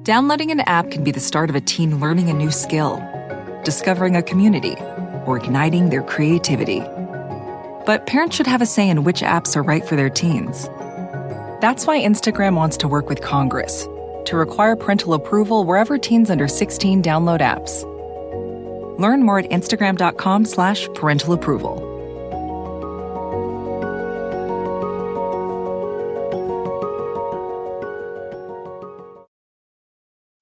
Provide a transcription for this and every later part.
Downloading an app can be the start of a teen learning a new skill, discovering a community, or igniting their creativity. But parents should have a say in which apps are right for their teens. That's why Instagram wants to work with Congress to require parental approval wherever teens under 16 download apps. Learn more at instagram.com/parental approval.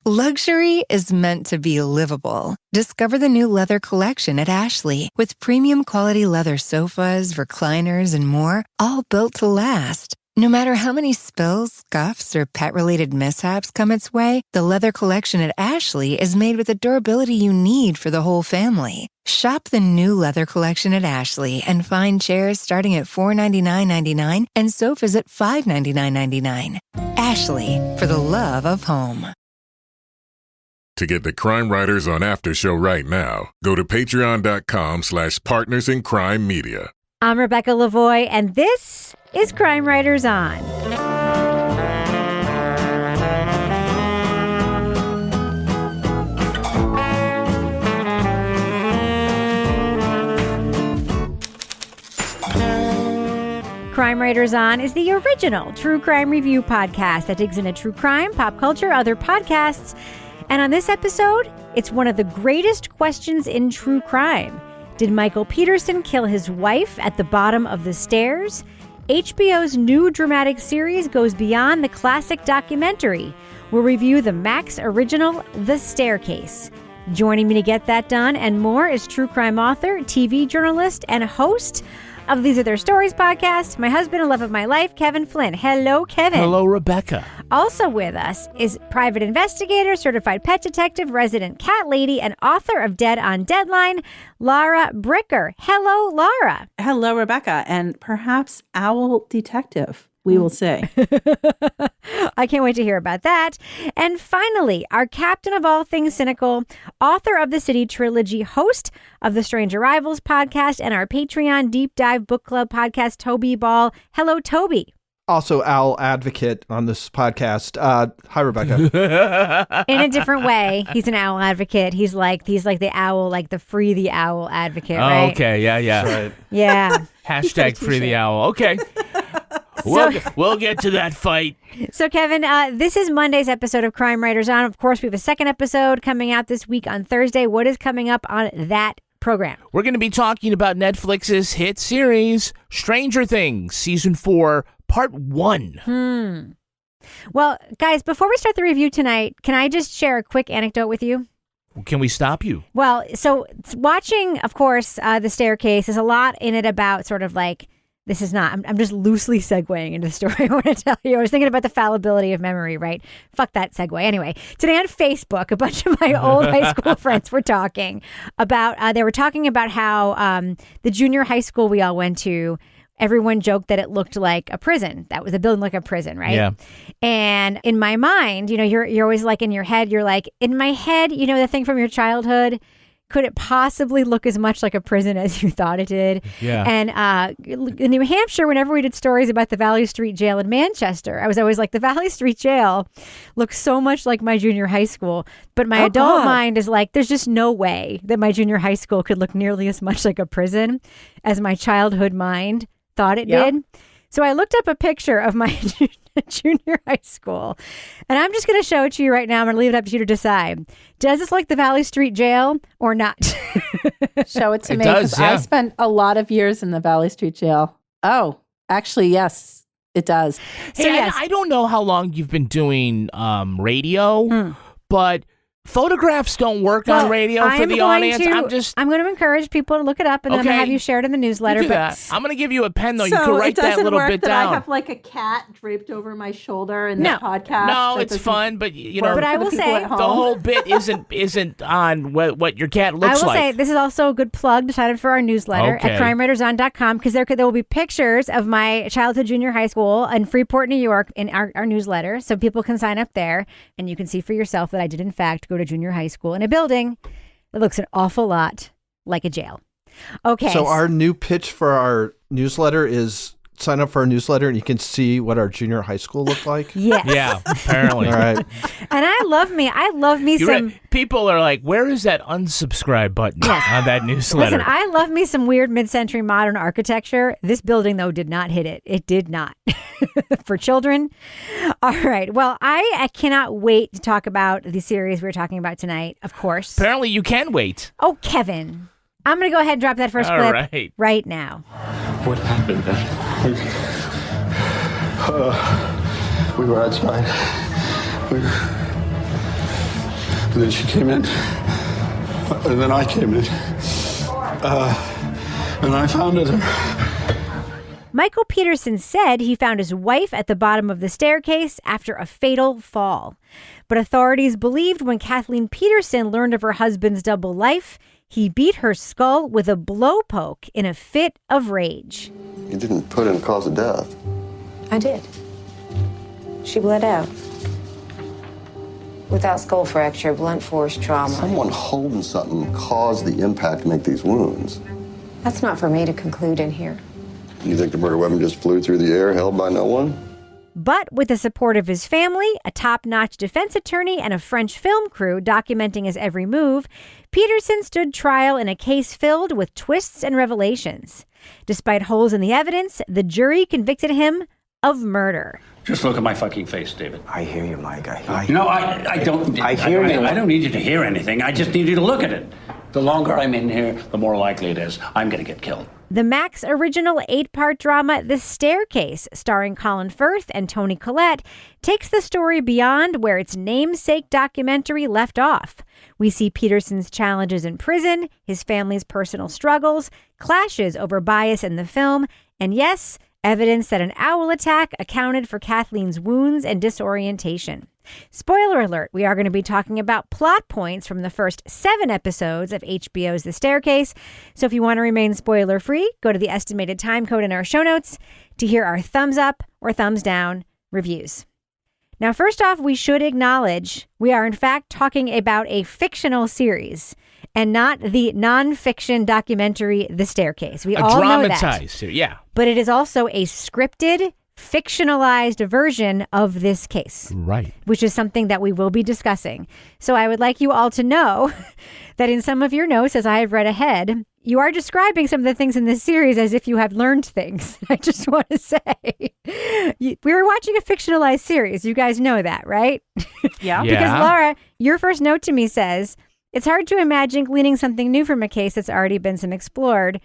Luxury is meant to be livable. Discover the new leather collection at Ashley with premium quality leather sofas, recliners, and more, all built to last. No matter how many spills, scuffs, or pet-related mishaps come its way, the leather collection at Ashley is made with the durability you need for the whole family. Shop the new leather collection at Ashley and find chairs starting at $499.99 and sofas at $599.99. Ashley, for the love of home. To get the Crime Writers on After Show right now, go to patreon.com/partnersincrimemedia. I'm Rebecca Lavoie, and this is Crime Writers On. Crime Writers On is the original true crime review podcast that digs into true crime, pop culture, other podcasts. And on this episode, it's one of the greatest questions in true crime. Did Michael Peterson kill his wife at the bottom of the stairs? HBO's new dramatic series goes beyond the classic documentary. We'll review the Max original, The Staircase. Joining me to get that done and more is true crime author, TV journalist, and host of These Are Their Stories podcast, my husband and love of my life, Kevin Flynn. Hello, Kevin. Hello, Rebecca. Also with us is private investigator, certified pet detective, resident cat lady, and author of Dead on Deadline, Lara Bricker. Hello, Lara. Hello, Rebecca, and perhaps owl detective, we will say. I can't wait to hear about that. And finally, our captain of all things cynical, author of the City Trilogy, host of the Strange Arrivals podcast, and our Patreon Deep Dive Book Club podcast, Toby Ball. Hello, Toby. Also, owl advocate on this podcast. Hi, Rebecca. In a different way, he's an owl advocate. He's like the owl, like the free the owl advocate, right? Okay, yeah. Right. Yeah. Hashtag free the owl. Okay. We'll get to that fight. So, Kevin, this is Monday's episode of Crime Writers On. Of course, we have a second episode coming out this week on Thursday. What is coming up on that program? We're going to be talking about Netflix's hit series, Stranger Things, Season 4, Part 1. Well, guys, before we start the review tonight, can I just share a quick anecdote with you? Can we stop you? Well, so watching, of course, The Staircase, there's a lot in it about sort of like, this is not, I'm just loosely segueing into the story I want to tell you. I was thinking about the fallibility of memory, right? Fuck that segue. Anyway, today on Facebook, a bunch of my old high school friends were talking about, they were talking about how the junior high school we all went to, everyone joked that it looked like a prison. That was a building like a prison, right? Yeah. And in my mind, you're always like in your head, you're like, in my head, the thing from your childhood, could it possibly look as much like a prison as you thought it did? Yeah. And in New Hampshire, whenever we did stories about the Valley Street Jail in Manchester, I was always like, the Valley Street Jail looks so much like my junior high school. But my adult mind is like, there's just no way that my junior high school could look nearly as much like a prison as my childhood mind thought it did. So I looked up a picture of my junior high school, and I'm just going to show it to you right now. I'm going to leave it up to you to decide. Does this look like the Valley Street Jail or not? Show it to me, does, because yeah. I spent a lot of years in the Valley Street Jail. Oh, actually, yes, it does. Hey, So, yes. I don't know how long you've been doing radio, but photographs don't work on radio for the audience. I'm going to encourage people to look it up, and then I'm going to have you share it in the newsletter. Do that. I'm going to give you a pen, though. You So can write it doesn't that little work bit that down. I have like a cat draped over my shoulder in No. the podcast. No, That it's doesn't fun, but work But I for the will people say, at home. the whole bit isn't on what your cat looks I will like. say this is also a good plug to sign up for our newsletter Okay. at crimewriterson.com, because there will be pictures of my childhood junior high school in Freeport, New York in our newsletter. So people can sign up there and you can see for yourself that I did in fact go to junior high school in a building that looks an awful lot like a jail. Okay. So our new pitch for our newsletter is sign up for our newsletter and you can see what our junior high school looked like? Yes. Yeah, apparently. All right. And I love me some... People are like, where is that unsubscribe button on that newsletter? Listen, I love me some weird mid-century modern architecture. This building, though, did not hit it. It did not. For children. All right. Well, I cannot wait to talk about the series we're talking about tonight, of course. Apparently you can wait. Oh, Kevin. I'm going to go ahead and drop that first clip right now. What happened then? We were outside. And then she came in. And then I came in. And I found her. Michael Peterson said he found his wife at the bottom of the staircase after a fatal fall. But authorities believed when Kathleen Peterson learned of her husband's double life, he beat her skull with a blowpoke in a fit of rage. You didn't put in cause of death. I did. She bled out. Without skull fracture, blunt force trauma. Someone holding something caused the impact to make these wounds. That's not for me to conclude in here. You think the murder weapon just flew through the air, held by no one? But with the support of his family, a top-notch defense attorney, and a French film crew documenting his every move, Peterson stood trial in a case filled with twists and revelations. Despite holes in the evidence, the jury convicted him of murder. Just look at my fucking face, David. I hear you, Mike. I don't. I hear you. I don't need you to hear anything. I just need you to look at it. The longer I'm in here, the more likely it is I'm going to get killed. The Max original 8-part drama The Staircase, starring Colin Firth and Toni Collette, takes the story beyond where its namesake documentary left off. We see Peterson's challenges in prison, his family's personal struggles, clashes over bias in the film, and yes, evidence that an owl attack accounted for Kathleen's wounds and disorientation. Spoiler alert, we are going to be talking about plot points from the first 7 episodes of HBO's The Staircase. So if you want to remain spoiler-free, go to the estimated time code in our show notes to hear our thumbs up or thumbs down reviews. Now, first off, we should acknowledge we are in fact talking about a fictional series and not the non-fiction documentary The Staircase. We all know that. Dramatized series, yeah. But it is also a scripted, fictionalized version of this case. Right. Which is something that we will be discussing. So I would like you all to know that in some of your notes, as I have read ahead, you are describing some of the things in this series as if you have learned things. I just want to say, we were watching a fictionalized series. You guys know that, right? Yeah. Because Laura, your first note to me says, it's hard to imagine gleaning something new from a case that's already been some explored,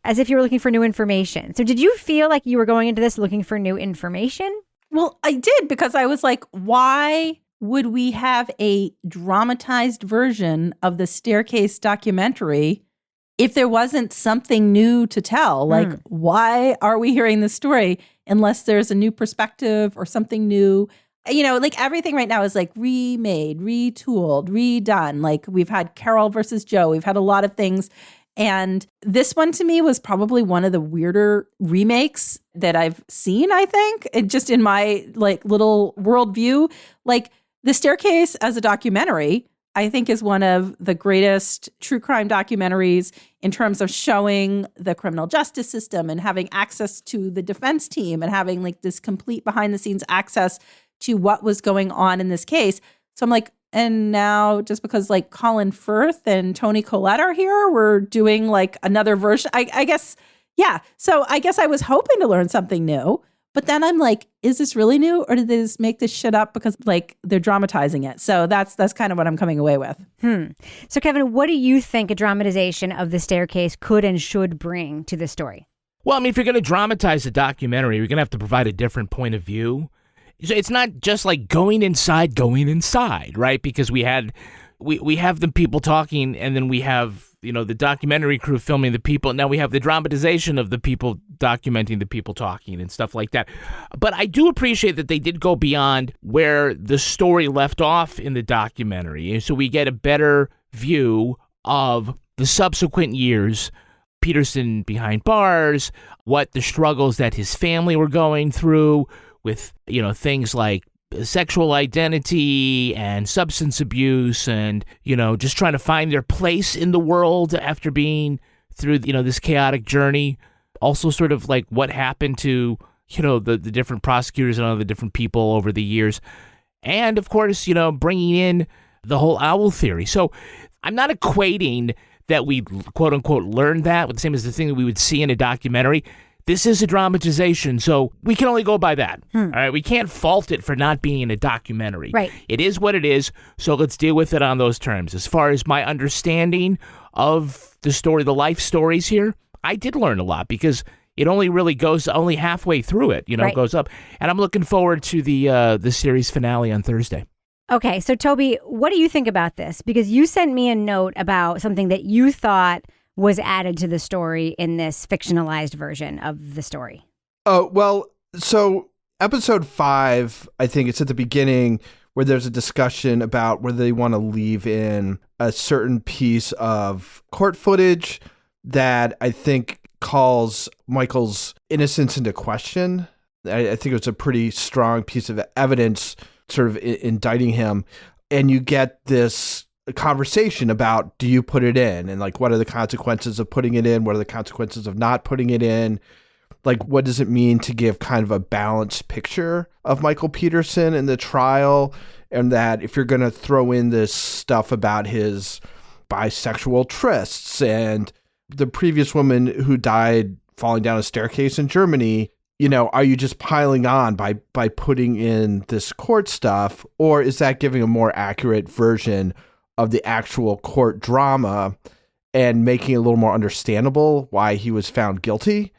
as if you were looking for new information. So did you feel like you were going into this looking for new information? Well, I did, because I was like, why would we have a dramatized version of the Staircase documentary if there wasn't something new to tell? Like, why are we hearing this story unless there's a new perspective or something new? You know, like everything right now is like remade, retooled, redone. Like we've had Carol versus Joe. We've had a lot of things. And this one to me was probably one of the weirder remakes that I've seen, I think, just in my like little worldview. Like The Staircase as a documentary, I think is one of the greatest true crime documentaries in terms of showing the criminal justice system and having access to the defense team and having like this complete behind the scenes access to what was going on in this case. So I'm like, and now just because like Colin Firth and Toni Collette are here, we're doing like another version. I guess, yeah. So I guess I was hoping to learn something new, but then I'm like, is this really new, or did they just make this shit up because like they're dramatizing it? So that's kind of what I'm coming away with. So Kevin, what do you think a dramatization of The Staircase could and should bring to the story? Well, I mean, if you're going to dramatize a documentary, you're going to have to provide a different point of view. So it's not just like going inside, right? Because we have the people talking, and then we have, you know, the documentary crew filming the people. Now we have the dramatization of the people documenting the people talking and stuff like that. But I do appreciate that they did go beyond where the story left off in the documentary. And so we get a better view of the subsequent years, Peterson behind bars, what the struggles that his family were going through, with, you know, things like sexual identity and substance abuse and, you know, just trying to find their place in the world after being through, you know, this chaotic journey. also sort of like what happened to, the different prosecutors and all the different people over the years. And of course, bringing in the whole owl theory. So I'm not equating that we quote unquote learned that with the same as the thing that we would see in a documentary. This is a dramatization, so we can only go by that. All right, we can't fault it for not being in a documentary. Right. It is what it is, so let's deal with it on those terms. As far as my understanding of the story, the life stories here, I did learn a lot because it only really goes only halfway through it, right. Goes up. And I'm looking forward to the series finale on Thursday. Okay, so Toby, what do you think about this? Because you sent me a note about something that you thought was added to the story in this fictionalized version of the story. Oh, well, so episode 5, I think it's at the beginning where there's a discussion about whether they want to leave in a certain piece of court footage that I think calls Michael's innocence into question. I think it's a pretty strong piece of evidence sort of indicting him. And you get this conversation about, do you put it in? And like, what are the consequences of putting it in? What are the consequences of not putting it in? Like, what does it mean to give kind of a balanced picture of Michael Peterson in the trial? And that if you're going to throw in this stuff about his bisexual trysts and the previous woman who died falling down a staircase in Germany, are you just piling on by putting in this court stuff? Or is that giving a more accurate version of the actual court drama and making it a little more understandable why he was found guilty?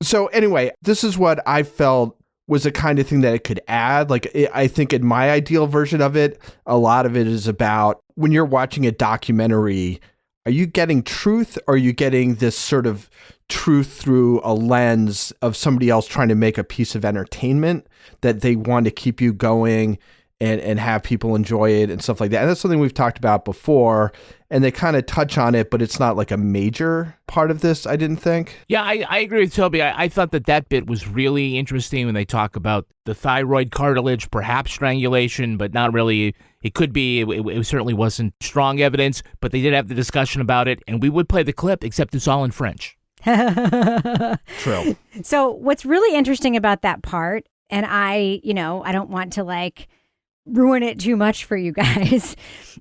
So anyway, this is what I felt was the kind of thing that it could add. Like, I think in my ideal version of it, a lot of it is about when you're watching a documentary, are you getting truth or are you getting this sort of truth through a lens of somebody else trying to make a piece of entertainment that they want to keep you going and have people enjoy it and stuff like that? And that's something we've talked about before, and they kind of touch on it, but it's not like a major part of this, I didn't think. Yeah, I agree with Toby. I thought that bit was really interesting when they talk about the thyroid cartilage, perhaps strangulation, but not really. It could be. It certainly wasn't strong evidence, but they did have the discussion about it, and we would play the clip, except it's all in French. True. So what's really interesting about that part, and I don't want to ruin it too much for you guys,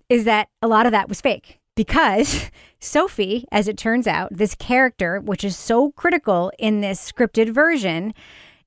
is that a lot of that was fake. Because Sophie, as it turns out, this character, which is so critical in this scripted version,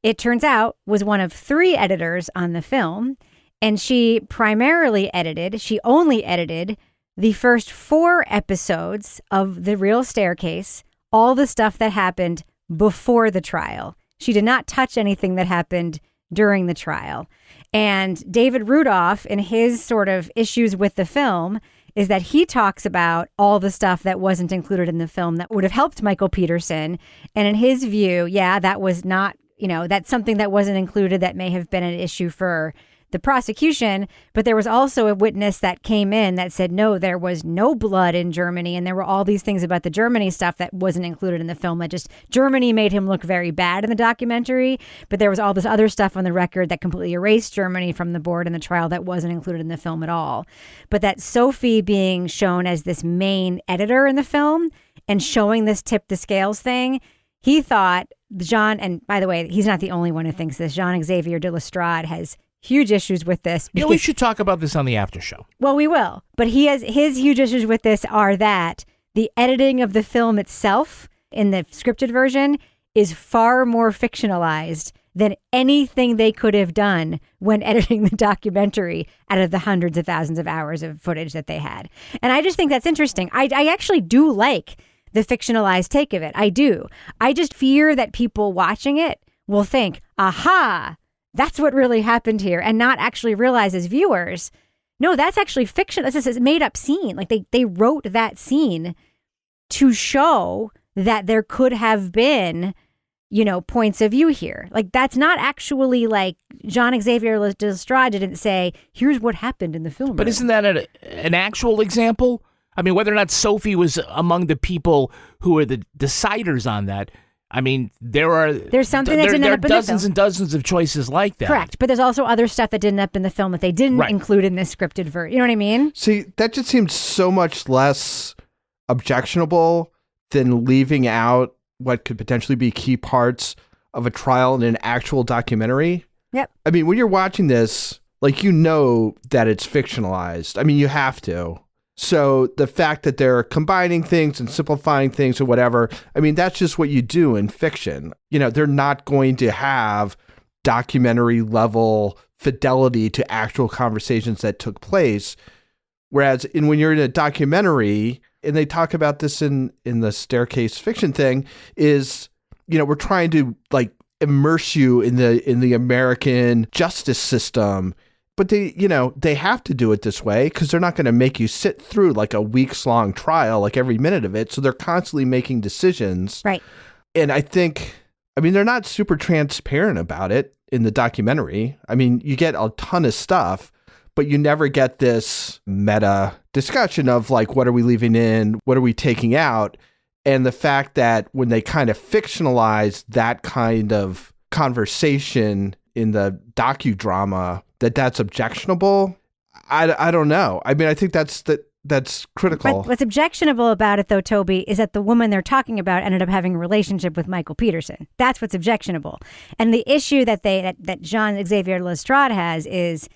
it turns out was one of 3 editors on the film. And she only edited the first 4 episodes of The Real Staircase, all the stuff that happened before the trial. She did not touch anything that happened during the trial. And David Rudolph, in his sort of issues with the film, is that he talks about all the stuff that wasn't included in the film that would have helped Michael Peterson. And in his view, that was not, that's something that wasn't included that may have been an issue for the prosecution. But there was also a witness that came in that said, no, there was no blood in Germany. And there were all these things about the Germany stuff that wasn't included in the film, that just Germany made him look very bad in the documentary. But there was all this other stuff on the record that completely erased Germany from the board in the trial that wasn't included in the film at all. But that Sophie being shown as this main editor in the film and showing this tip the scales thing, he thought Jean, and by the way, he's not the only one who thinks this, Jean-Xavier de Lestrade has huge issues with this. We should talk about this on the after show. Well, we will. But his huge issues with this are that the editing of the film itself in the scripted version is far more fictionalized than anything they could have done when editing the documentary out of the hundreds of thousands of hours of footage that they had. And I just think that's interesting. I actually do like the fictionalized take of it. I do. I just fear that people watching it will think, aha, that's what really happened here, and not actually realize as viewers, no, that's actually fiction. This is a made up scene. Like they wrote that scene to show that there could have been, points of view here. Like that's not actually like Jean-Xavier de Lestrade didn't say, here's what happened in the film. But isn't that an actual example? I mean, whether or not Sophie was among the people who are the deciders on that, I mean, there's something that didn't end up in the film. There are dozens and dozens of choices like that. Correct. But there's also other stuff that didn't end up in the film that they didn't include in this scripted version. You know what I mean? See, that just seems so much less objectionable than leaving out what could potentially be key parts of a trial in an actual documentary. Yep. I mean, when you're watching this, like, you know that it's fictionalized. I mean, you have to. So the fact that they're combining things and simplifying things or whatever, I mean, that's just what you do in fiction. You know, they're not going to have documentary level fidelity to actual conversations that took place. Whereas when you're in a documentary, and they talk about this in the staircase fiction thing, is, you know, we're trying to like immerse you in the American justice system. But they have to do it this way because they're not going to make you sit through like a weeks-long trial, like every minute of it. So they're constantly making decisions. Right. And they're not super transparent about it in the documentary. I mean, you get a ton of stuff, but you never get this meta discussion of like, what are we leaving in? What are we taking out? And the fact that when they kind of fictionalize that kind of conversation in the docudrama, that's objectionable. I don't know. I mean, I think that's critical. What's objectionable about it, though, Toby, is that the woman they're talking about ended up having a relationship with Michael Peterson. That's what's objectionable. And the issue that Jean-Xavier Lestrade has is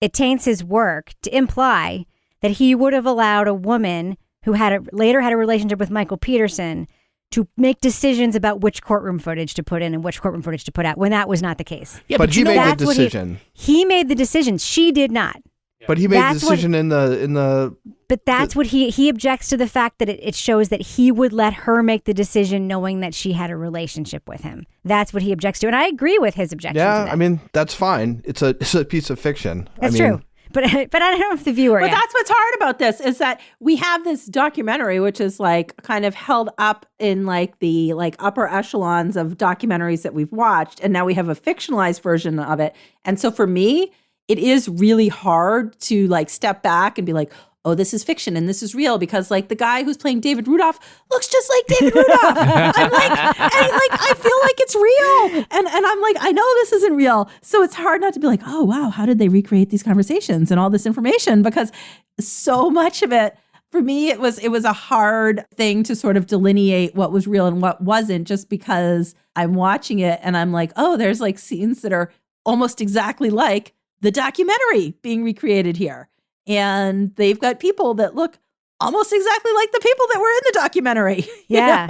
it taints his work to imply that he would have allowed a woman who later had a relationship with Michael Peterson to make decisions about which courtroom footage to put in and which courtroom footage to put out, when that was not the case. Yeah, but he made the decision. He made the decision. She did not. But he made the decision in the. But that's what he objects to, the fact that it shows that he would let her make the decision knowing that she had a relationship with him. That's what he objects to. And I agree with his objection to that. I mean, that's fine. It's a piece of fiction. That's true. But I don't know if the viewer. But that's what's hard about this is that we have this documentary, which is like kind of held up in like the like upper echelons of documentaries that we've watched, and now we have a fictionalized version of it. And so for me, it is really hard to like step back and be like, oh, this is fiction and this is real, because like the guy who's playing David Rudolph looks just like David Rudolph. I feel like it's real. And I'm like, I know this isn't real. So it's hard not to be like, oh, wow, how did they recreate these conversations and all this information? Because so much of it, for me, it was a hard thing to sort of delineate what was real and what wasn't, just because I'm watching it and I'm like, oh, there's like scenes that are almost exactly like the documentary being recreated here. And they've got people that look almost exactly like the people that were in the documentary. Yeah.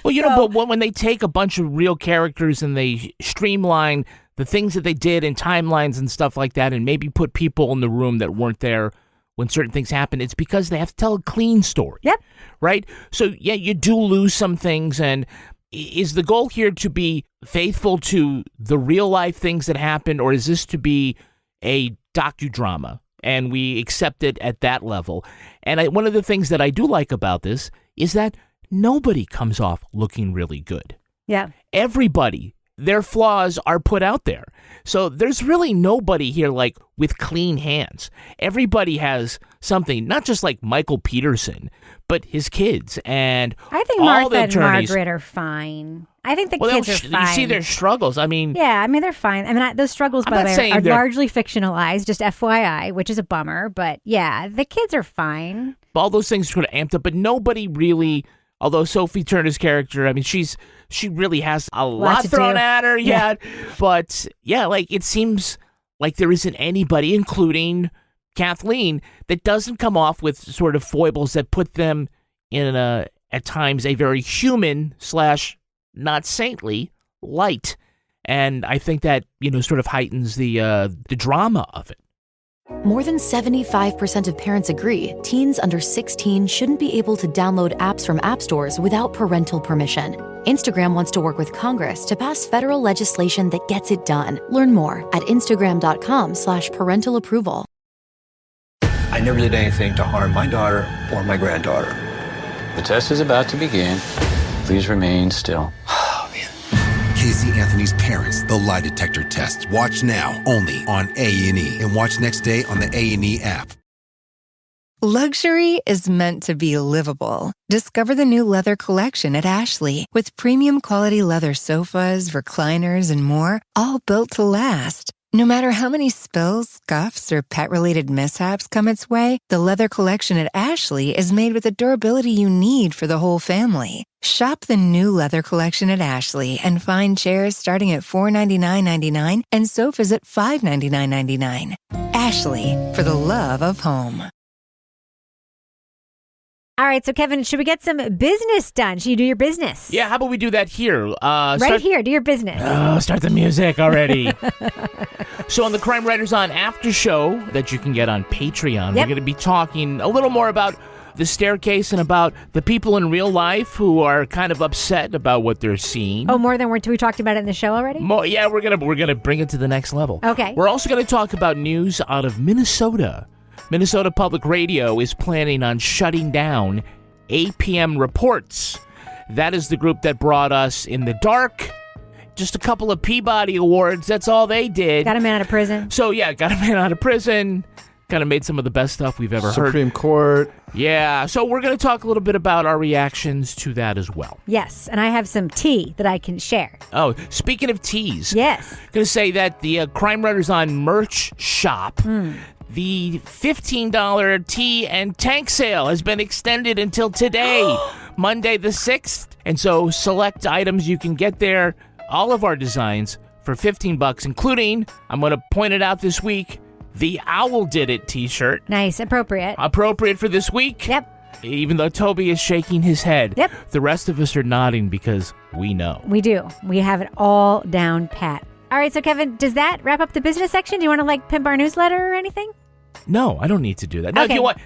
You know? But when they take a bunch of real characters and they streamline the things that they did in timelines and stuff like that, and maybe put people in the room that weren't there when certain things happen, it's because they have to tell a clean story. Yep. Right? So, yeah, you do lose some things. And is the goal here to be faithful to the real life things that happened, or is this to be a docudrama? And we accept it at that level. And one of the things that I do like about this is that nobody comes off looking really good. Yeah. Everybody, their flaws are put out there. So there's really nobody here like with clean hands. Everybody has something, not just like Michael Peterson, but his kids and I think all Martha the and attorneys. Margaret are fine. I think the Well, kids are fine. You see their struggles. I mean, yeah, I mean, they're fine. I mean, those struggles, I'm by not the way, saying are they're- largely fictionalized, just FYI, which is a bummer. But yeah, the kids are fine. all those things sort of amped up, but nobody really. Although Sophie Turner's character, I mean, she really has a lot to thrown do. at her yet. But yeah, like it seems like there isn't anybody, including Kathleen, that doesn't come off with sort of foibles that put them in at times a very human / not saintly light. And I think that, sort of heightens the drama of it. More than 75% of parents agree teens under 16 shouldn't be able to download apps from app stores without parental permission. Instagram wants to work with Congress to pass federal legislation that gets it done. Learn more at instagram.com/parental approval. I never did anything to harm my daughter or my granddaughter. The test is about to begin. Please remain still. Casey Anthony's Parents, the lie detector test. Watch now, only on A&E. And watch next day on the A&E app. Luxury is meant to be livable. Discover the new leather collection at Ashley with premium quality leather sofas, recliners, and more, all built to last. No matter how many spills, scuffs, or pet-related mishaps come its way, the leather collection at Ashley is made with the durability you need for the whole family. Shop the new leather collection at Ashley and find chairs starting at $499.99 and sofas at $599.99. Ashley, for the love of home. All right, so Kevin, should we get some business done? Should you do your business? Yeah, how about we do that here? Here, do your business. Oh, start the music already. So on the Crime Writers On After Show that you can get on Patreon, we're going to be talking a little more about the staircase and about the people in real life who are kind of upset about what they're seeing. Oh, more than we talked about it in the show already? Yeah, we're gonna bring it to the next level. Okay. We're also going to talk about news out of Minnesota. Minnesota Public Radio is planning on shutting down APM Reports. That is the group that brought us In the Dark, just a couple of Peabody Awards. That's all they did. Got a man out of prison. So, yeah, got a man out of prison. Kind of made some of the best stuff we've ever heard. Supreme Court. Yeah, so we're going to talk a little bit about our reactions to that as well. Yes, and I have some tea that I can share. Oh, speaking of teas. Yes. Going to say that the Crime Writers On merch shop, the $15 tea and tank sale has been extended until today, Monday the 6th. And so select items you can get there, all of our designs, for $15, including, I'm going to point it out this week, the Owl Did It t-shirt. Nice, appropriate. Appropriate for this week. Yep. Even though Toby is shaking his head. Yep. The rest of us are nodding because we know. We do. We have it all down pat. All right, so Kevin, does that wrap up the business section? Do you want to pimp our newsletter or anything? No, I don't need to do that. No, okay. If you want,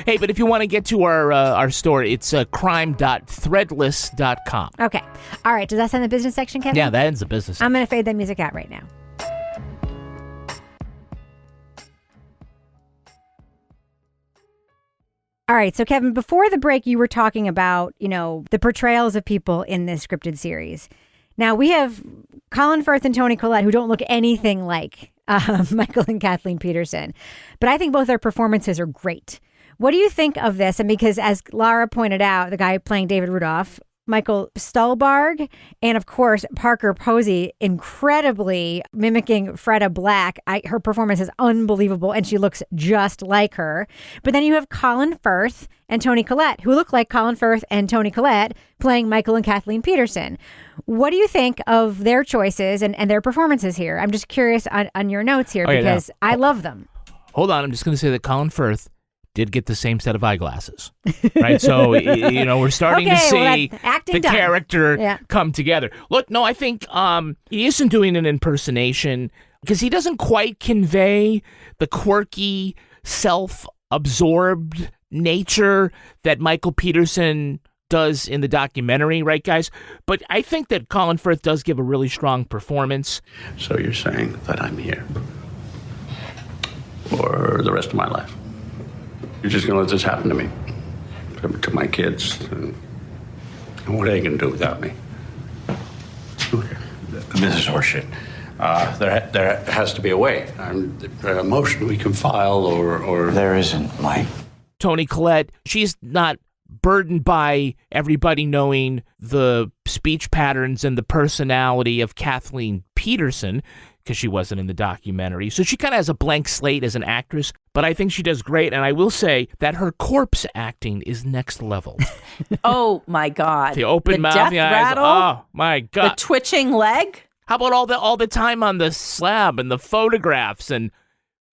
hey, but if you want to get to our store, it's crime.threadless.com. Okay. All right. Does that end the business section, Kevin? Yeah, that ends the business section. I'm going to fade that music out right now. All right. So, Kevin, before the break, you were talking about, the portrayals of people in this scripted series. Now, we have Colin Firth and Toni Collette, who don't look anything like Michael and Kathleen Peterson. But I think both their performances are great. What do you think of this? And because, as Lara pointed out, the guy playing David Rudolph, Michael Stuhlbarg, and of course, Parker Posey, incredibly mimicking Freda Black. Her performance is unbelievable, and she looks just like her. But then you have Colin Firth and Toni Collette, who look like Colin Firth and Toni Collette playing Michael and Kathleen Peterson. What do you think of their choices and their performances here? I'm just curious on your notes here because I love them. Hold on. I'm just going to say that Colin Firth did get the same set of eyeglasses, right? So, we're starting to see the character come together. Look, no, I think he isn't doing an impersonation because he doesn't quite convey the quirky, self-absorbed nature that Michael Peterson does in the documentary, right, guys? But I think that Colin Firth does give a really strong performance. So you're saying that I'm here for the rest of my life? You're just going to let this happen to me, to my kids, and what are they going to do without me? This is horseshit. There has to be a way. A motion we can file, or there isn't, Mike. Toni Collette, she's not burdened by everybody knowing the speech patterns and the personality of Kathleen Peterson, because she wasn't in the documentary. So she kind of has a blank slate as an actress, but I think she does great. And I will say that her corpse acting is next level. Oh, my God. The open mouth, death the eyes. rattle, oh, my God. the twitching leg. How about all the time on the slab and the photographs? And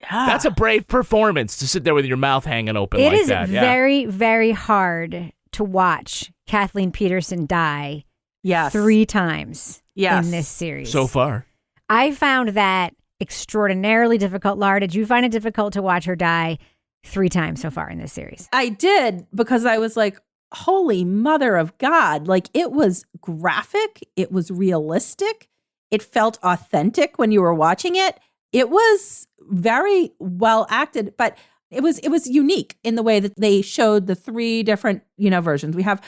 that's a brave performance to sit there with your mouth hanging open like that. It is very, very hard to watch Kathleen Peterson die 3 times in this series. So far. I found that extraordinarily difficult. Lara, did you find it difficult to watch her die 3 times so far in this series? I did, because I was like, holy mother of God. Like, it was graphic. It was realistic. It felt authentic when you were watching it. It was very well acted, but it was unique in the way that they showed the 3 different, versions. We have,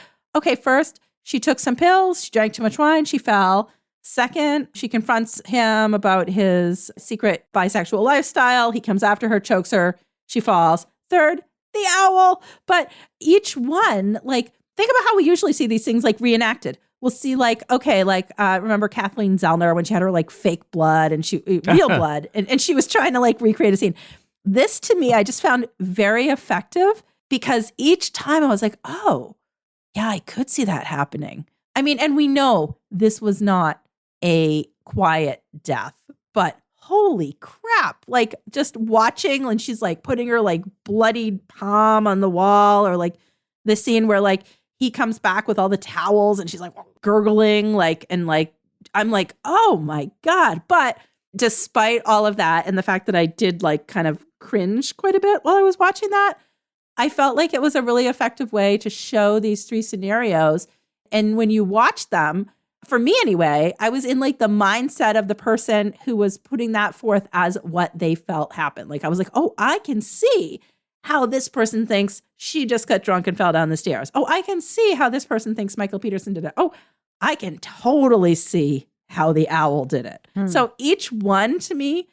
first, she took some pills, she drank too much wine, she fell. Second, she confronts him about his secret bisexual lifestyle. He comes after her, chokes her, she falls. Third, the owl. But each one, think about how we usually see these things reenacted. we'll see like, okay, like remember Kathleen Zellner when she had her like fake blood and real blood and she was trying to like recreate a scene. This to me, I just found very effective because each time I was like, oh, yeah, I could see that happening. I mean, and we know this was not a quiet death, but holy crap. Like just watching when she's like putting her like bloodied palm on the wall, or like the scene where like he comes back with all the towels and she's like gurgling, like, and like, I'm like, oh my God. But despite all of that and the fact that I did like kind of cringe quite a bit while I was watching that, I felt like it was a really effective way to show these three scenarios. And when you watch them, for me anyway, I was in like the mindset of the person who was putting that forth as what they felt happened. Like I was like, oh, I can see how this person thinks she just got drunk and fell down the stairs. Oh, I can see how this person thinks Michael Peterson did it. Oh, I can totally see how the owl did it. So each one to me,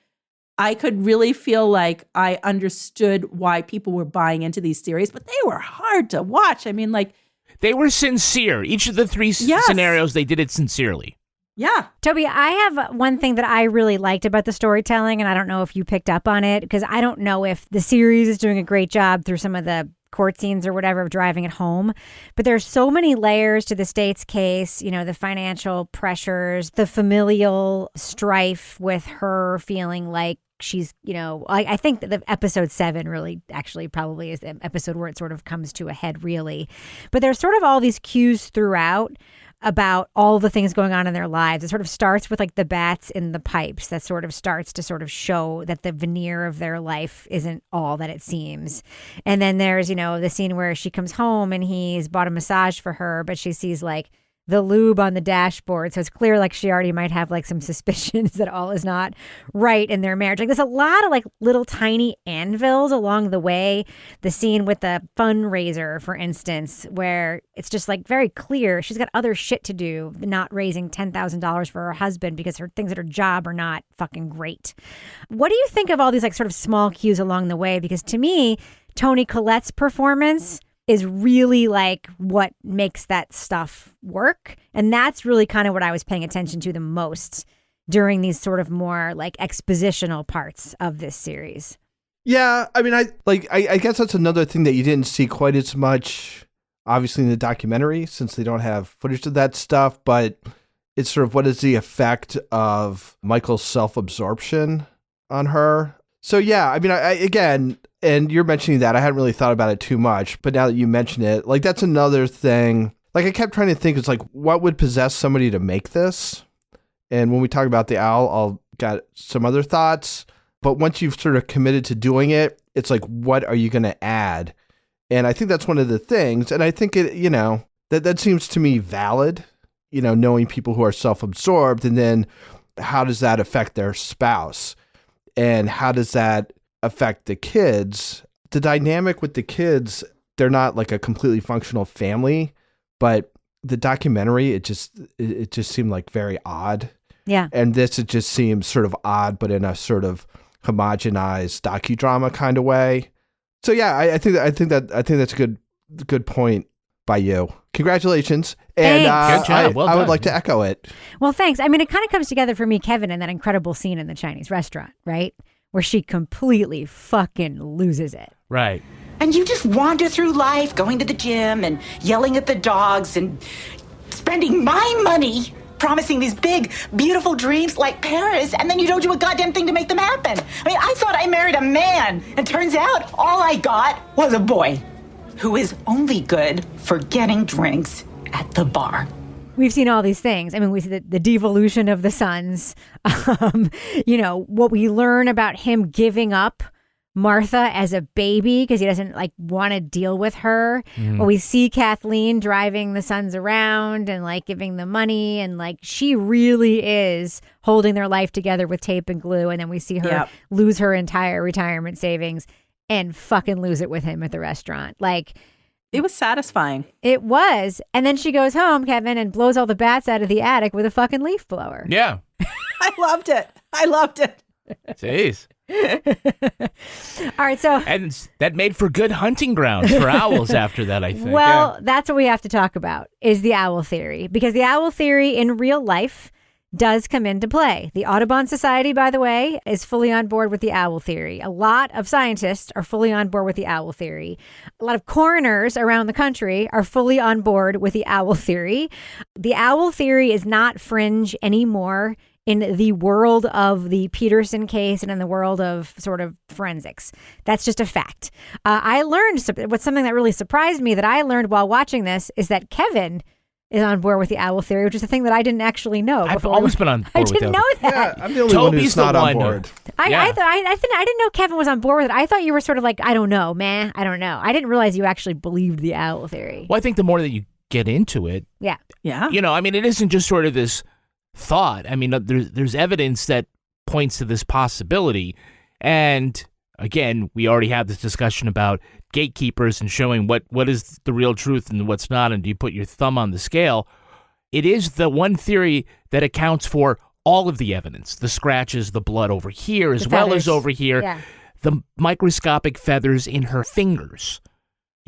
I could really feel like I understood why people were buying into these theories, but they were hard to watch. I mean, like, they were sincere. Each of the three scenarios, they did it sincerely. Yeah. Toby, I have one thing that I really liked about the storytelling, and I don't know if you picked up on it, because I don't know if the series is doing a great job through some of the court scenes or whatever of driving it home. But there's so many layers to the state's case, you know, the financial pressures, the familial strife with her feeling like she's, you know, I think that the episode 7 really actually probably is the episode where it sort of comes to a head, really. But there's sort of all these cues throughout about all the things going on in their lives. It sort of starts with like the bats in the pipes that sort of starts to sort of show that the veneer of their life isn't all that it seems. And then there's, you know, the scene where she comes home and he's bought a massage for her, but she sees like the lube on the dashboard. So it's clear like she already might have like some suspicions that all is not right in their marriage. Like there's a lot of like little tiny anvils along the way. The scene with the fundraiser, for instance, where it's just like very clear she's got other shit to do, not raising $10,000 for her husband because her things at her job are not fucking great. What do you think of all these like sort of small cues along the way? Because to me, Toni Collette's performance is really like what makes that stuff work. And that's really kind of what I was paying attention to the most during these sort of more like expositional parts of this series. Yeah, I mean, I guess that's another thing that you didn't see quite as much, obviously, in the documentary, since they don't have footage of that stuff, but it's sort of what is the effect of Michael's self-absorption on her. So yeah, I mean, again, and you're mentioning that, I hadn't really thought about it too much, but now that you mention it, like that's another thing. Like I kept trying to think, it's like, what would possess somebody to make this? And when we talk about the owl, I'll got some other thoughts, but once you've sort of committed to doing it, it's like, what are you going to add? And I think that's one of the things. And I think it, you know, that seems to me valid, you know, knowing people who are self-absorbed, and then how does that affect their spouse? And how does that affect the kids? The dynamic with the kids, they're not like a completely functional family, but the documentary, it just seemed like very odd. Yeah. And this, it just seems sort of odd, but in a sort of homogenized docudrama kind of way. So yeah, I think that's a good point by you. Congratulations. And Good job. Well I would done. like to echo it. Well, thanks. I mean, it kind of comes together for me, Kevin, in that incredible scene in the Chinese restaurant, right? Where she completely fucking loses it. Right. And you just wander through life, going to the gym and yelling at the dogs and spending my money, promising these big, beautiful dreams like Paris, and then you don't do a goddamn thing to make them happen. I mean, I thought I married a man, and turns out all I got was a boy who is only good for getting drinks at the bar. We've seen all these things. I mean, we see the devolution of the sons. You know, what we learn about him giving up Martha as a baby because he doesn't like want to deal with her. When we see Kathleen driving the sons around and like giving them money, and like she really is holding their life together with tape and glue. And then we see her lose her entire retirement savings and fucking lose it with him at the restaurant. Like, it was satisfying. It was. And then she goes home, Kevin, and blows all the bats out of the attic with a fucking leaf blower. Yeah. I loved it. Jeez. All right, so And that made for good hunting grounds for owls after that, I think. well, that's what we have to talk about is the owl theory, because the owl theory in real life does come into play. The Audubon Society, by the way, is fully on board with the owl theory. A lot of scientists are fully on board with the owl theory. A lot of coroners around the country are fully on board with the owl theory. The owl theory is not fringe anymore in the world of the Peterson case and in the world of sort of forensics. That's just a fact. I learned what's something that really surprised me that I learned while watching this is that Kevin is on board with the owl theory, which is a thing that I didn't actually know. I've always been on board I with didn't know that. Yeah, I'm the only one who's not on board. I didn't know Kevin was on board with it. I thought you were sort of like, I don't know, man. I don't know. I didn't realize you actually believed the owl theory. Well, I think the more that you get into it, Yeah. I mean, it isn't just sort of this thought. I mean, there's evidence that points to this possibility. And again, we already had this discussion about gatekeepers and showing what is the real truth and what's not, and do you put your thumb on the scale. It is the one theory that accounts for all of the evidence, the scratches, the blood over here, as well as over here, the microscopic feathers in her fingers,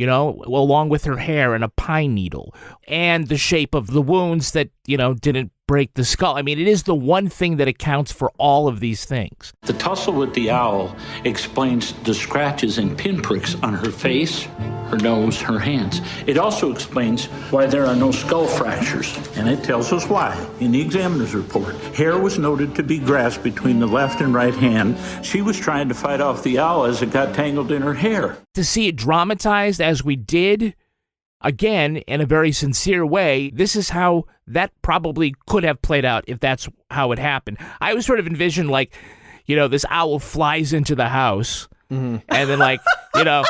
along with her hair and a pine needle, and the shape of the wounds that, didn't break the skull. I mean, it is the one thing that accounts for all of these things. The tussle with the owl explains the scratches and pinpricks on her face, her nose, her hands. It also explains why there are no skull fractures, and it tells us why. In the examiner's report, hair was noted to be grasped between the left and right hand. She was trying to fight off the owl as it got tangled in her hair. To see it dramatized as we did, again, in a very sincere way, this is how that probably could have played out if that's how it happened. I always sort of envisioned, this owl flies into the house and then,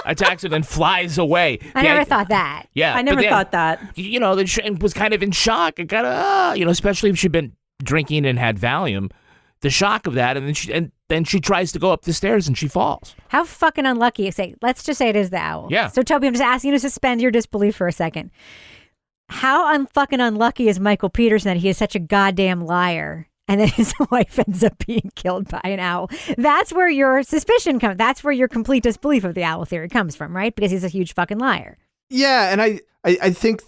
attacks it and flies away. I never thought that. Yeah. I never thought that. And was kind of in shock. And kind of, especially if she'd been drinking and had Valium, the shock of that. And then she tries to go up the stairs and she falls. How fucking unlucky. Let's just say it is the owl. Yeah. So, Toby, I'm just asking you to suspend your disbelief for a second. How fucking unlucky is Michael Peterson that he is such a goddamn liar and then his wife ends up being killed by an owl? That's where your suspicion comes. That's where your complete disbelief of the owl theory comes from, right? Because he's a huge fucking liar. Yeah, and I think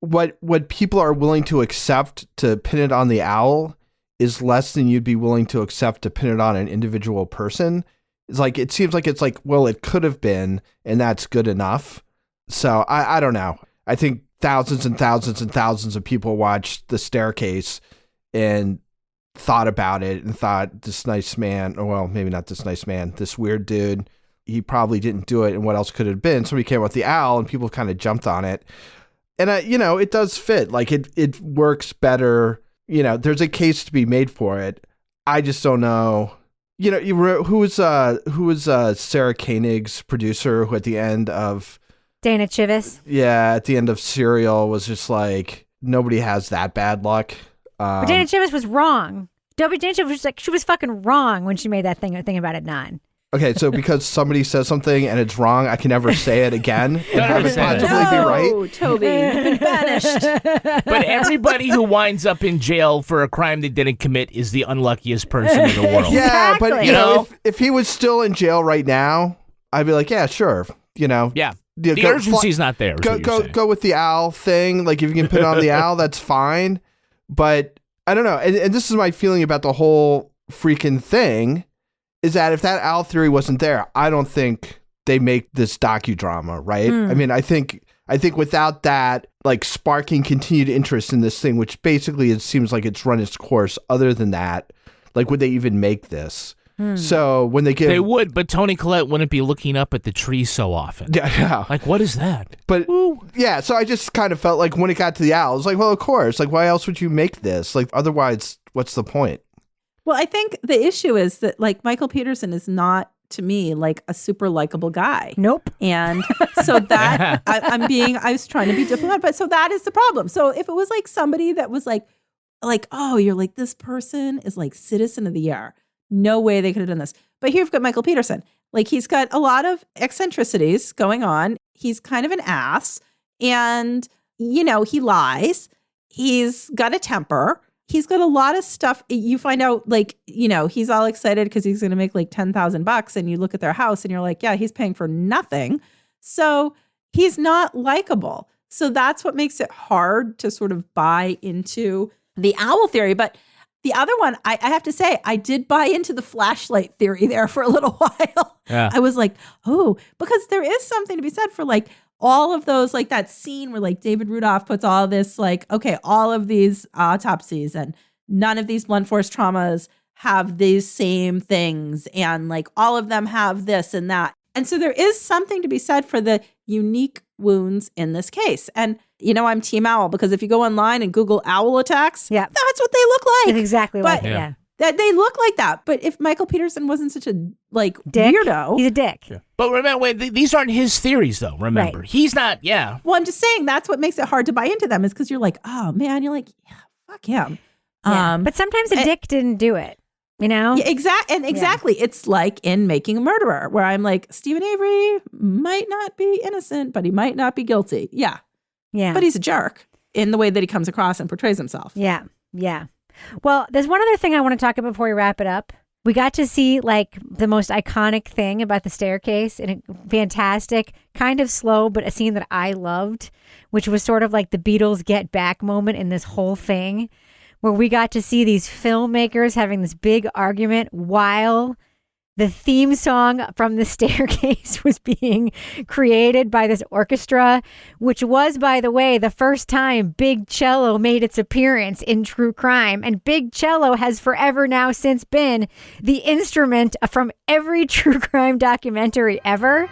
what people are willing to accept to pin it on the owl is less than you'd be willing to accept to pin it on an individual person. It seems like it's well, it could have been, and that's good enough. So I don't know. I think thousands and thousands and thousands of people watched The Staircase and thought about it and thought, this nice man, or well, maybe not this nice man, this weird dude, he probably didn't do it. And what else could it have been? Somebody came up with the owl and people kind of jumped on it. And, it does fit. It works better. There's a case to be made for it. I just don't know. Who was Sarah Koenig's producer who at the end of Dana Chivvis? Yeah, at the end of Serial was just nobody has that bad luck. But Dana Chivvis was wrong. Dana Chivvis was she was fucking wrong when she made that thing about Adnan. Okay, so because somebody says something and it's wrong, I can never say it again and have it possibly be right? No, Toby, you've been banished. But everybody who winds up in jail for a crime they didn't commit is the unluckiest person in the world. Yeah, but if he was still in jail right now, I'd be like, yeah, sure. Yeah. The urgency's not there. Go with the owl thing. If you can put it on the owl, that's fine. But I don't know. And this is my feeling about the whole freaking thing. Is that if that owl theory wasn't there, I don't think they make this docudrama, right? I mean, I think without that, sparking continued interest in this thing, which basically it seems like it's run its course. Other than that, would they even make this? So when they would, but Toni Collette wouldn't be looking up at the tree so often. Yeah. What is that? But yeah, so I just kind of felt when it got to the owl, it was well, of course. Why else would you make this? Otherwise, what's the point? Well, I think the issue is that Michael Peterson is not, to me, a super likable guy. Nope. And so that I was trying to be diplomatic, but so that is the problem. So if it was somebody that was oh, you're this person is citizen of the year. No way they could have done this. But here you've got Michael Peterson. He's got a lot of eccentricities going on. He's kind of an ass and, he lies. He's got a temper. he's got a lot of stuff. You find out, like, you know, he's all excited because he's going to make like $10,000, and you look at their house and you're like, yeah, he's paying for nothing. So he's not likable. So that's what makes it hard to sort of buy into the owl theory. But the other one, I have to say, I did buy into the flashlight theory there for a little while. Yeah. I was like, oh, because there is something to be said for like all of those, like that scene where like David Rudolph puts all this, like, okay, all of these autopsies and none of these blunt force traumas have these same things. And like all of them have this and that. And so there is something to be said for the unique wounds in this case. And, you know, I'm Team Owl, because if you go online and Google owl attacks, that's what they look like. It's exactly like it, yeah. That they look like that. But if Michael Peterson wasn't such a like weirdo, he's a dick. Yeah. But remember, wait, these aren't his theories, though. Remember, Right. he's not. Yeah. Well, I'm just saying that's what makes it hard to buy into them, is because you're like, oh man, you're like, yeah, fuck him. Yeah. But sometimes a dick didn't do it. You know? Yeah, exactly. It's like in Making a Murderer, where I'm like, Stephen Avery might not be innocent, but he might not be guilty. Yeah. Yeah. But he's a jerk in the way that he comes across and portrays himself. Yeah. Yeah. Well, there's one other thing I want to talk about before we wrap it up. We got to see like the most iconic thing about the staircase, and a fantastic, kind of slow, but a scene that I loved, which was sort of like the Beatles Get Back moment in this whole thing, where we got to see these filmmakers having this big argument while the theme song from the staircase was being created by this orchestra, which was, by the way, the first time Big Cello made its appearance in True Crime. And Big Cello has forever now since been the instrument from every True Crime documentary ever.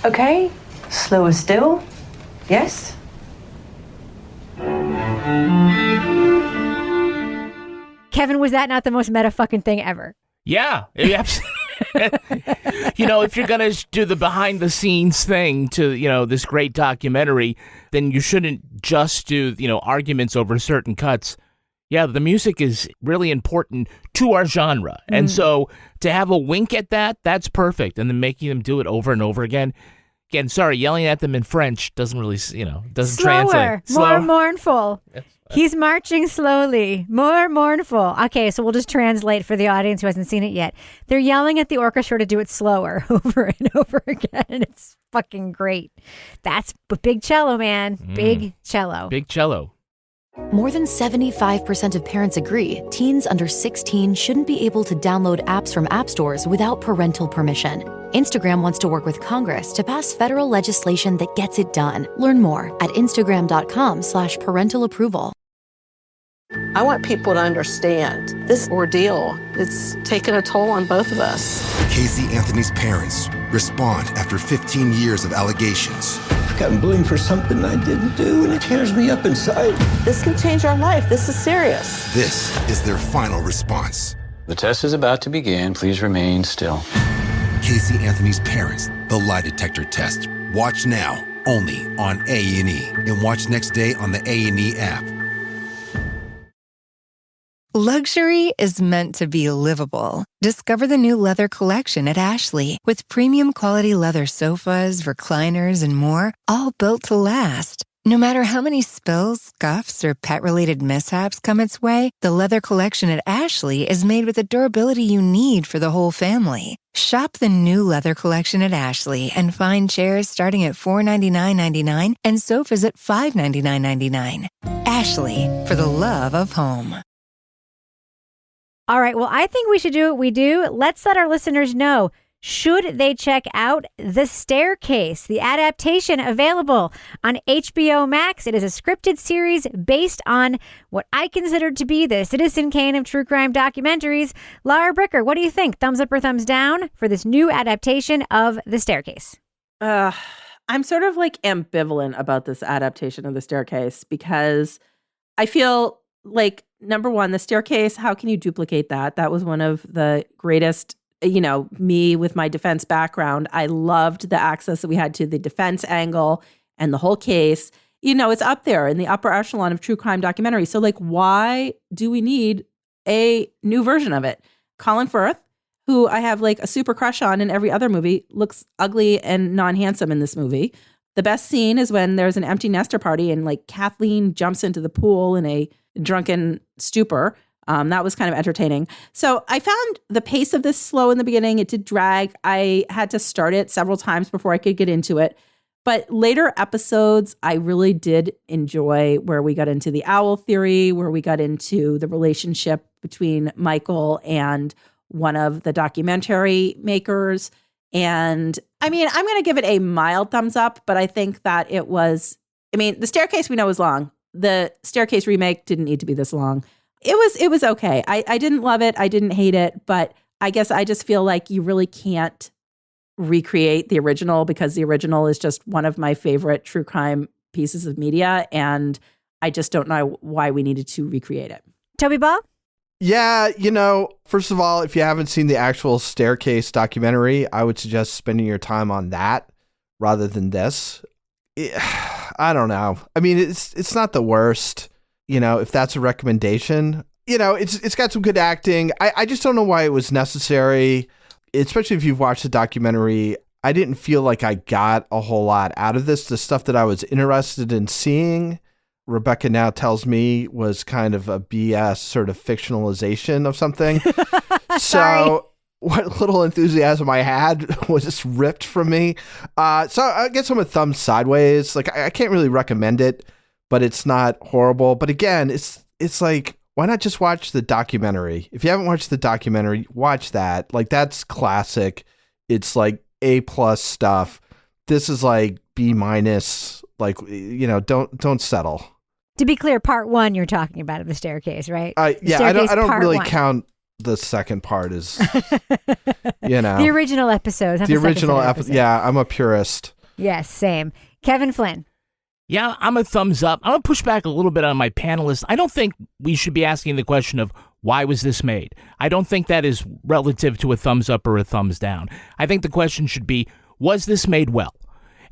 Okay, slower still. Yes. Kevin, was that not the most meta fucking thing ever? Yeah. You know, if you're going to do the behind the scenes thing to, you know, this great documentary, then you shouldn't just do, you know, arguments over certain cuts. Yeah, the music is really important to our genre. And so to have a wink at that, that's perfect. And then making them do it over and over again. Again, sorry, yelling at them in French doesn't really, you know, doesn't translate. More mournful. He's marching slowly, more mournful. Okay, so we'll just translate for the audience who hasn't seen it yet. They're yelling at the orchestra to do it slower over and over again, and it's fucking great. That's Big Cello, man. Big Cello. Big Cello. More than 75% of parents agree teens under 16 shouldn't be able to download apps from app stores without parental permission. Instagram wants to work with Congress to pass federal legislation that gets it done. Learn more at instagram.com/parental approval. I want people to understand this ordeal. It's taken a toll on both of us. Casey Anthony's parents respond after 15 years of allegations. I've gotten blamed for something I didn't do, and it tears me up inside. This can change our life. This is serious. This is their final response. The test is about to begin. Please remain still. Casey Anthony's parents, the lie detector test. Watch now, only on A&E. And watch next day on the A&E app. Luxury is meant to be livable. Discover the new leather collection at Ashley with premium quality leather sofas, recliners, and more, all built to last. No matter how many spills, scuffs, or pet-related mishaps come its way, the leather collection at Ashley is made with the durability you need for the whole family. Shop the new leather collection at Ashley and find chairs starting at $499.99 and sofas at $599.99. Ashley, for the love of home. All right, well, I think we should do what we do. Let's let our listeners know. Should they check out The Staircase, the adaptation available on HBO Max? It is a scripted series based on what I consider to be the Citizen Kane of true crime documentaries. Laura Bricker, what do you think? Thumbs up or thumbs down for this new adaptation of The Staircase? I'm sort of like ambivalent about this adaptation of The Staircase, because I feel like, number one, The Staircase, how can you duplicate that? That was one of the greatest, you know, me with my defense background. I loved the access that we had to the defense angle and the whole case. You know, it's up there in the upper echelon of true crime documentary. So like, why do we need a new version of it? Colin Firth, who I have like a super crush on in every other movie, looks ugly and non-handsome in this movie. The best scene is when there's an empty nester party and like Kathleen jumps into the pool in a drunken stupor. That was kind of entertaining. So I found the pace of this slow in the beginning. It did drag. I had to start it several times before I could get into it. But later episodes, I really did enjoy, where we got into the owl theory, where we got into the relationship between Michael and one of the documentary makers. And I mean, I'm going to give it a mild thumbs up, but I think that it was, I mean, The Staircase we know is long. The Staircase remake didn't need to be this long. It was okay. I didn't love it. I didn't hate it, but I guess I just feel like you really can't recreate the original, because the original is just one of my favorite true crime pieces of media. And I just don't know why we needed to recreate it. Toby Ball? Yeah, first of all, if you haven't seen the actual Staircase documentary, I would suggest spending your time on that rather than this. I don't know. I mean, it's not the worst, if that's a recommendation. It's got some good acting. I just don't know why it was necessary, especially if you've watched the documentary. I didn't feel like I got a whole lot out of this. The stuff that I was interested in seeing, Rebecca now tells me, was kind of a BS sort of fictionalization of something. So what little enthusiasm I had was just ripped from me. So I guess I'm a thumb sideways. Like, I can't really recommend it, but it's not horrible. But again, it's like, why not just watch the documentary? If you haven't watched the documentary, watch that. Like, that's classic. It's like A+ stuff. This is like B-. Like, don't settle. To be clear, part 1 you're talking about of The Staircase, right? Yeah, I don't really count the second part as, The original episodes. The original episode. Yeah, I'm a purist. Yes, same. Kevin Flynn. Yeah, I'm a thumbs up. I'm going to push back a little bit on my panelists. I don't think we should be asking the question of why was this made? I don't think that is relative to a thumbs up or a thumbs down. I think the question should be, was this made well?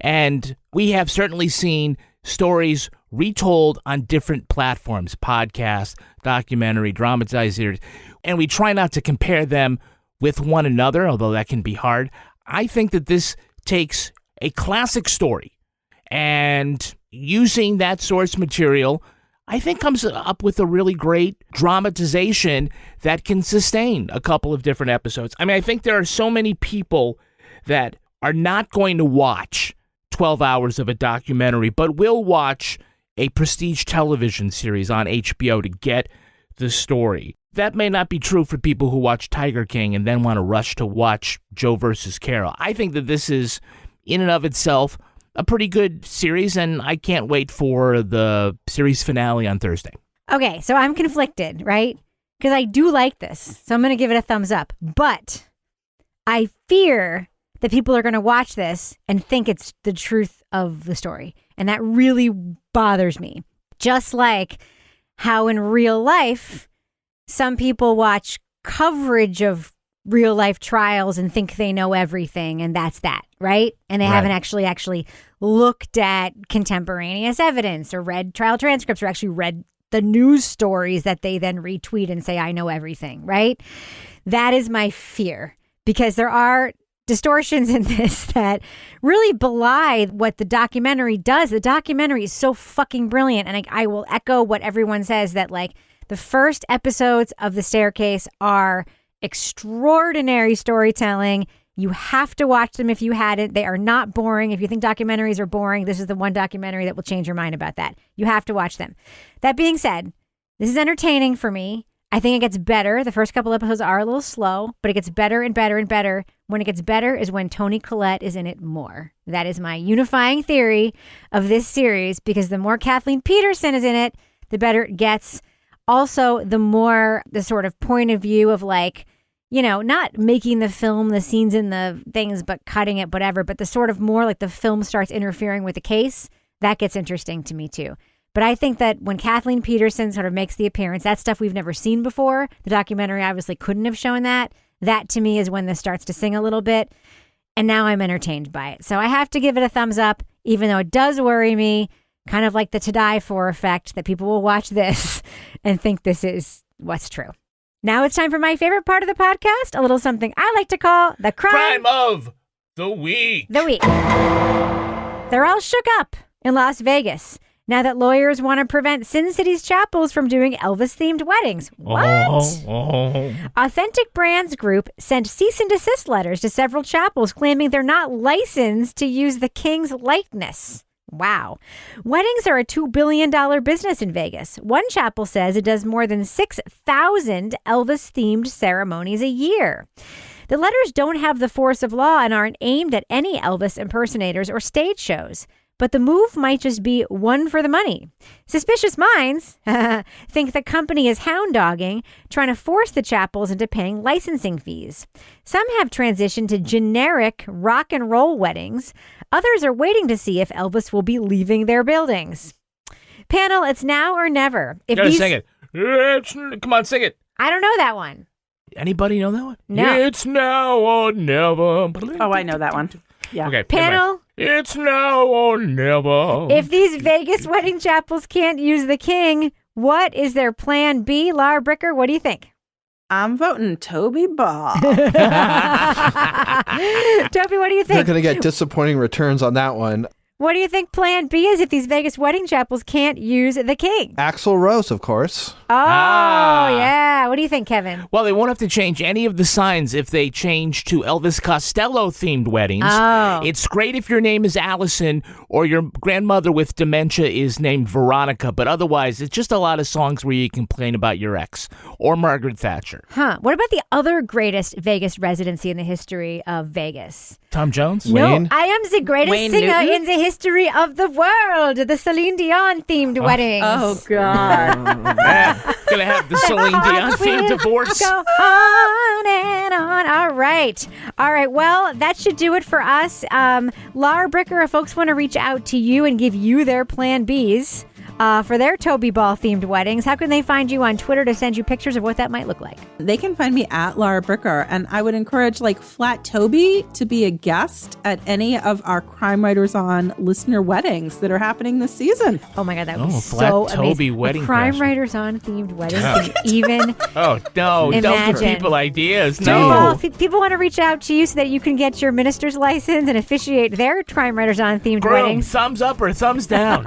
And we have certainly seen stories retold on different platforms, podcast, documentary, dramatized series, and we try not to compare them with one another, although that can be hard. I think that this takes a classic story and using that source material, I think comes up with a really great dramatization that can sustain a couple of different episodes. I mean, I think there are so many people that are not going to watch 12 hours of a documentary, but will watch a prestige television series on HBO to get the story. That may not be true for people who watch Tiger King and then want to rush to watch Joe versus Carol. I think that this is, in and of itself, a pretty good series, and I can't wait for the series finale on Thursday. Okay, so I'm conflicted, right? Because I do like this, so I'm going to give it a thumbs up. But I fear that people are going to watch this and think it's the truth of the story. And that really bothers me. Just like how in real life, some people watch coverage of real life trials and think they know everything, and that's that, right? And they haven't actually looked at contemporaneous evidence or read trial transcripts or actually read the news stories that they then retweet and say, I know everything, right? That is my fear, because there are distortions in this that really belie what the documentary does. The documentary is so fucking brilliant. And I will echo what everyone says, that like the first episodes of The Staircase are extraordinary storytelling. You have to watch them if you hadn't. They are not boring. If you think documentaries are boring, this is the one documentary that will change your mind about that. You have to watch them. That being said, this is entertaining for me. I think it gets better. The first couple episodes are a little slow, but it gets better and better and better. When it gets better is when Toni Collette is in it more. That is my unifying theory of this series, because the more Kathleen Peterson is in it, the better it gets. Also, the more the sort of point of view of like, not making the film, the scenes and the things, but cutting it, whatever, but the sort of more like the film starts interfering with the case, that gets interesting to me too. But I think that when Kathleen Peterson sort of makes the appearance, that's stuff we've never seen before. The documentary obviously couldn't have shown that. That to me is when this starts to sing a little bit. And now I'm entertained by it. So I have to give it a thumbs up, even though it does worry me, kind of like the To Die For effect, that people will watch this and think this is what's true. Now it's time for my favorite part of the podcast, a little something I like to call the crime of the week. They're all shook up in Las Vegas now that lawyers want to prevent Sin City's chapels from doing Elvis-themed weddings. What? Authentic Brands Group sent cease and desist letters to several chapels claiming they're not licensed to use the king's likeness. Wow. Weddings are a $2 billion business in Vegas. One chapel says it does more than 6,000 Elvis-themed ceremonies a year. The letters don't have the force of law and aren't aimed at any Elvis impersonators or stage shows. But the move might just be one for the money. Suspicious minds think the company is hound dogging, trying to force the chapels into paying licensing fees. Some have transitioned to generic rock and roll weddings. Others are waiting to see if Elvis will be leaving their buildings. Panel, it's now or never. You gotta sing it. Come on, sing it. I don't know that one. Anybody know that one? No. It's now or never. Oh, I know that one. Yeah. Okay. Panel. It's now or never. If these Vegas wedding chapels can't use the king, what is their plan B? Laura Bricker, what do you think? I'm voting Toby Ball. Toby, what do you think? They're going to get disappointing returns on that one. What do you think plan B is if these Vegas wedding chapels can't use the king? Axl Rose, of course. Oh, yeah. What do you think, Kevin? Well, they won't have to change any of the signs if they change to Elvis Costello-themed weddings. Oh. It's great if your name is Allison or your grandmother with dementia is named Veronica, but otherwise, it's just a lot of songs where you complain about your ex or Margaret Thatcher. Huh. What about the other greatest Vegas residency in the history of Vegas? Tom Jones? Wayne? No, I am the greatest Wayne singer Newton? in the history of the world. The Celine Dion-themed weddings. Oh, God. Gonna have the Celine Dion-themed divorce. Go on and on. All right. Well, that should do it for us. Laura Bricker, if folks want to reach out to you and give you their plan Bs for their Toby Ball themed weddings, how can they find you on Twitter to send you pictures of what that might look like? They can find me at Laura Bricker, and I would encourage Flat Toby to be a guest at any of our Crime Writers On listener weddings that are happening this season. Oh my God, that would be Flat so Toby amazing. wedding A Crime crasher. Writers On themed wedding can even Oh, no. Don't Imagine. give people ideas. Toby No. Ball, if people want to reach out to you so that you can get your minister's license and officiate their Crime Writers On themed Groom, weddings. thumbs up or thumbs down?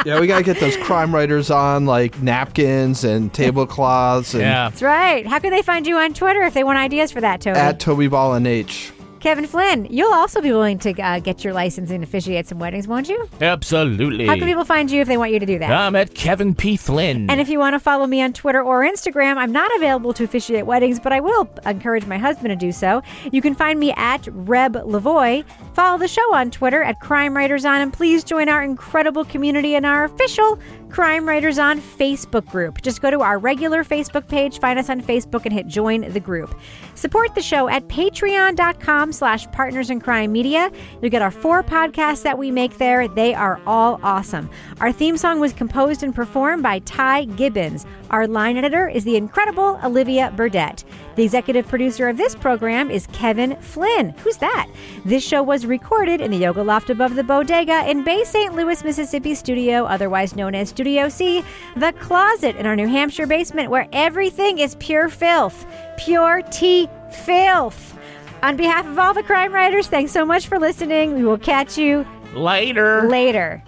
Yeah, we got to get those crime writers on, napkins and tablecloths. And Yeah. That's right. How can they find you on Twitter if they want ideas for that, Toby? At Toby Ball and H. Kevin Flynn, you'll also be willing to get your license and officiate some weddings, won't you? Absolutely. How can people find you if they want you to do that? I'm at Kevin P. Flynn. And if you want to follow me on Twitter or Instagram, I'm not available to officiate weddings, but I will encourage my husband to do so. You can find me at Reb Lavoie. Follow the show on Twitter at Crime Writers On, and please join our incredible community in our official Crime Writers On Facebook group. Just go to our regular Facebook page, find us on Facebook, and hit join the group. Support the show at patreon.com/Partners in Crime Media. You'll get our 4 podcasts that we make there. They are all awesome. Our theme song was composed and performed by Ty Gibbons. Our line editor is the incredible Olivia Burdett. The executive producer of this program is Kevin Flynn. Who's that? This show was recorded in the Yoga Loft above the Bodega in Bay St. Louis, Mississippi studio, otherwise known as Studio C, the closet in our New Hampshire basement where everything is pure filth. Pure tea filth. On behalf of all the crime writers, thanks so much for listening. We will catch you later.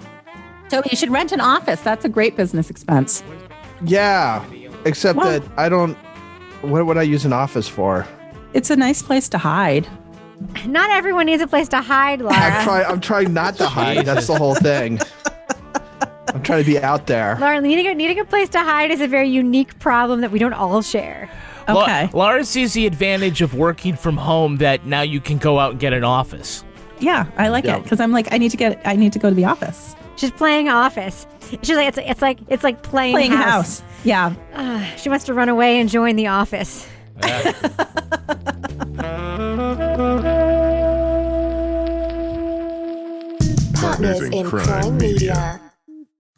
Toby, you should rent an office. That's a great business expense. Yeah, except that I don't... What would I use an office for? It's a nice place to hide. Not everyone needs a place to hide, Laura. I'm trying not to hide. That's the whole thing. I'm trying to be out there. Laura, needing a place to hide is a very unique problem that we don't all share. Okay. Laura sees the advantage of working from home that now you can go out and get an office. Yeah, I like it because I'm I need to go to the office. She's playing office. She's like it's like playing house. Yeah. She wants to run away and join the office. Partners in Crime Media.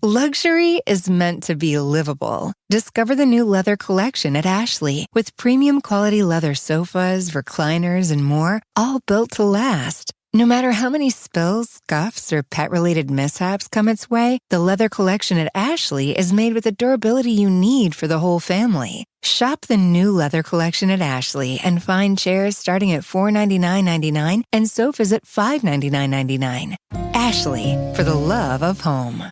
Luxury is meant to be livable. Discover the new leather collection at Ashley with premium quality leather sofas, recliners, and more, all built to last. No matter how many spills, scuffs, or pet-related mishaps come its way, the leather collection at Ashley is made with the durability you need for the whole family. Shop the new leather collection at Ashley and find chairs starting at $499.99 and sofas at $599.99. Ashley, for the love of home.